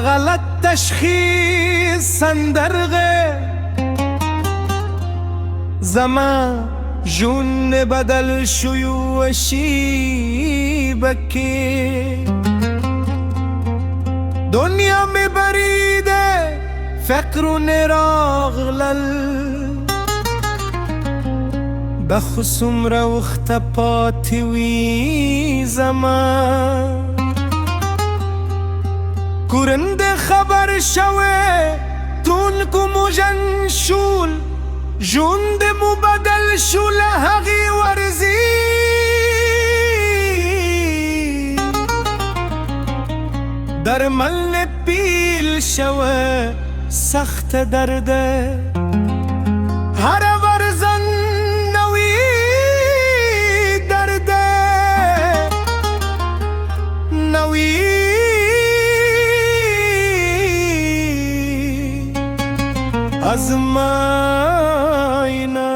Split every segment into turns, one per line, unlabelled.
غلط تشخیص سندرغه زمان جون بدل شیوع شیبکی دنیا می بریده فقر و نراغلل بخصوم رو اختپاتی وی زمان کورنده خبر شوه تون کو موجن شول جوند مبدل شول حقی ورزی در مل پیل شوه سخت درده هر ورزن نوی درده نوی ازماینا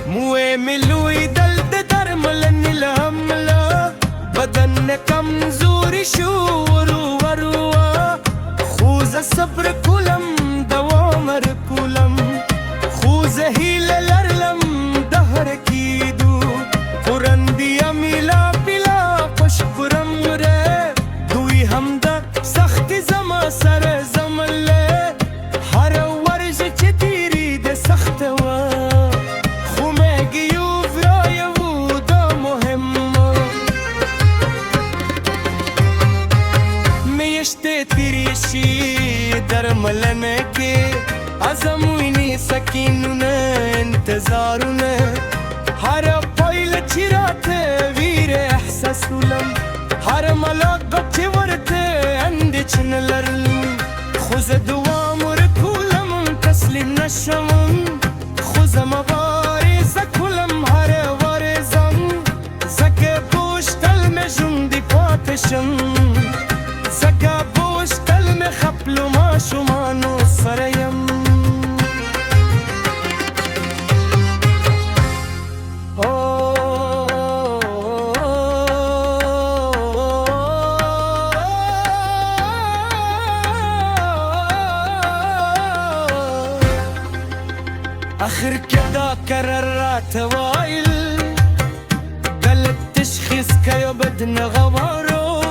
موی ملوی دلد درملن الهملا بدن کمزوری شورو وروا خوز صبر کلم دوامر کلم خوز هیل لرلم دهر کیدو قرندی امیلا پیلا پش پرم ره دوی همدا سخت زما سر زمله هر ورز چه تیری ده سخت و خومگیو فرای ودا مهم میشته تیریشی در ملنه ازموینی سکینونه انتظارونه هر پایل چیرات ویر احساسولم هر ملاقب چی ورته اندی چنلرلم خوز دوام رکولم تسلیم نشمم خوزم وارزه کلم هر وارزم زکه بوش تلم جندی پاتشم زکه بوش تلم خپلو ما شمانو سریم آخر كده قررت وايل قال التشخيص كيو بدنا غوارو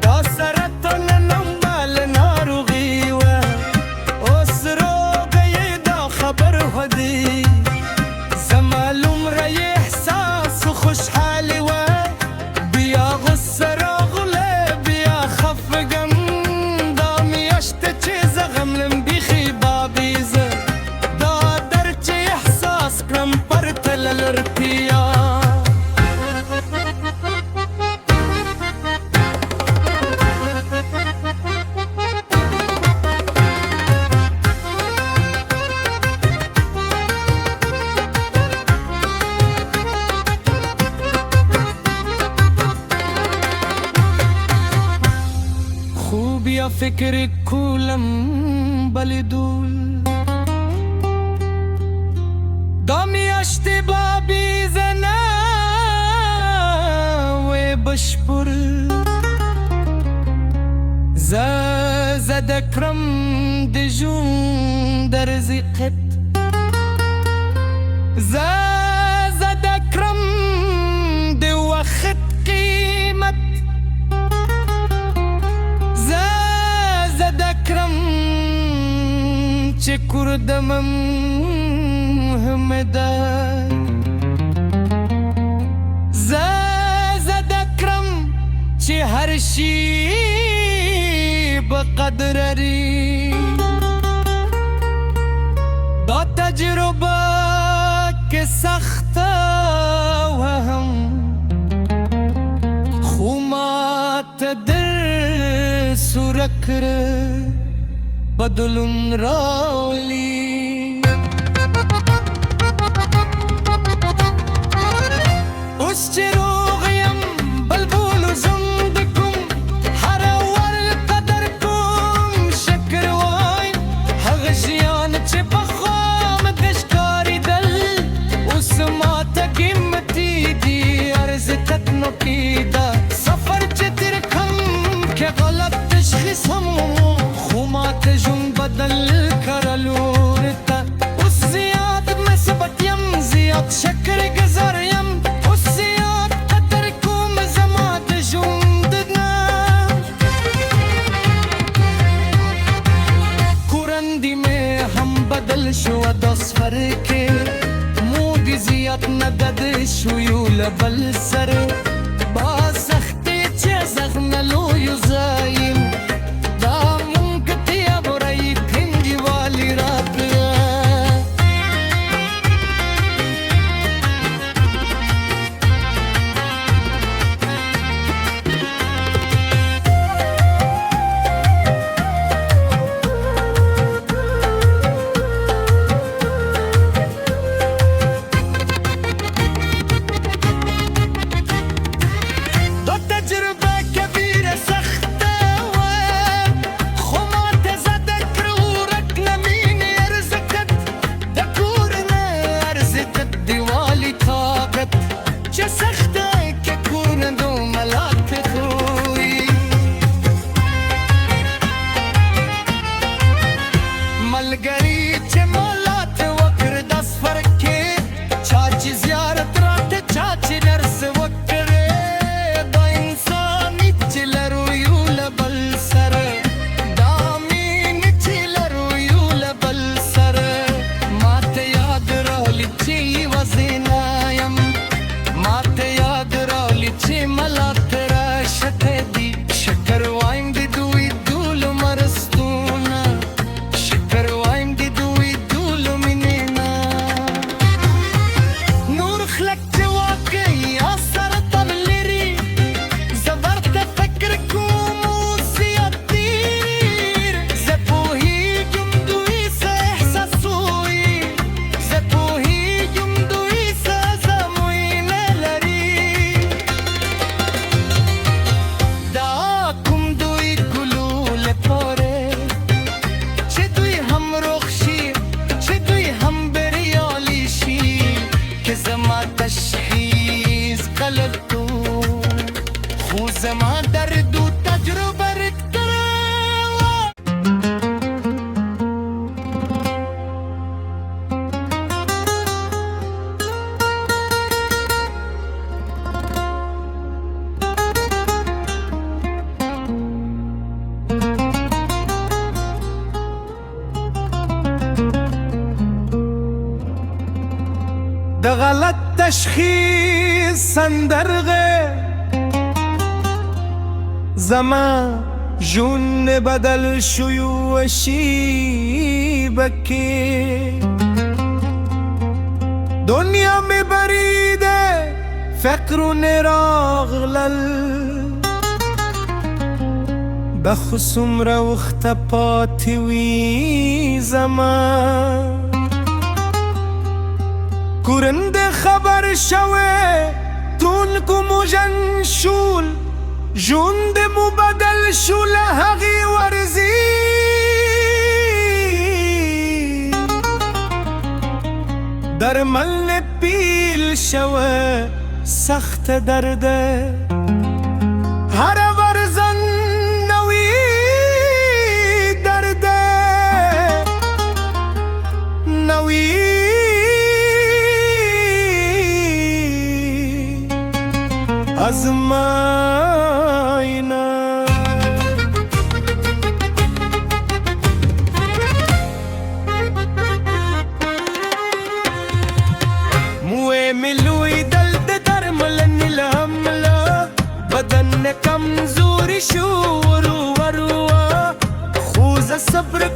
دا سرطان نمبال نارو غيوة أسرو قيدا خبر هدي زمالوم ري إحساس وخش حالي بيا غصر أغلى بيا خفقن دامي أشتكي زغملم بيخي بابيزة خوب یا فکر کولم بلدول دامی اشتبابی زنه و بشپر زدکرم دجون در زیقت زدکرم دی وقت قیمت زدکرم چه کردمم همدار زدکرم چه هر شی بقدری دا تجربه که سخت و هم خومات در سرکر بدلون راولی چروغیم بلبول و زندکم هر اول قدر کم شکر واین حق جیان چه بخوام دشکاری دل و داسفر که مودی زیاد نداده شویول بل سر با سختی چه زخم لویو زایم دا منکتی برای پنجی والی را زما درد و تجربه رکتره ده غلط تشخیص سندرغه زمان جون بدل شیوع شیبکی دنیا می بریده فقر و نراغلل بخصوم روخت پاتی وی زمان کورنده خبر شوه تون کو موجن شول جند مبدل شو لحقی ورزی در مل پیل شوه سخت درده هر ورزن نوی درده نوی از ملوی دل در ملن الحمله بدن کمزوری شو ورو ورو خوز صبر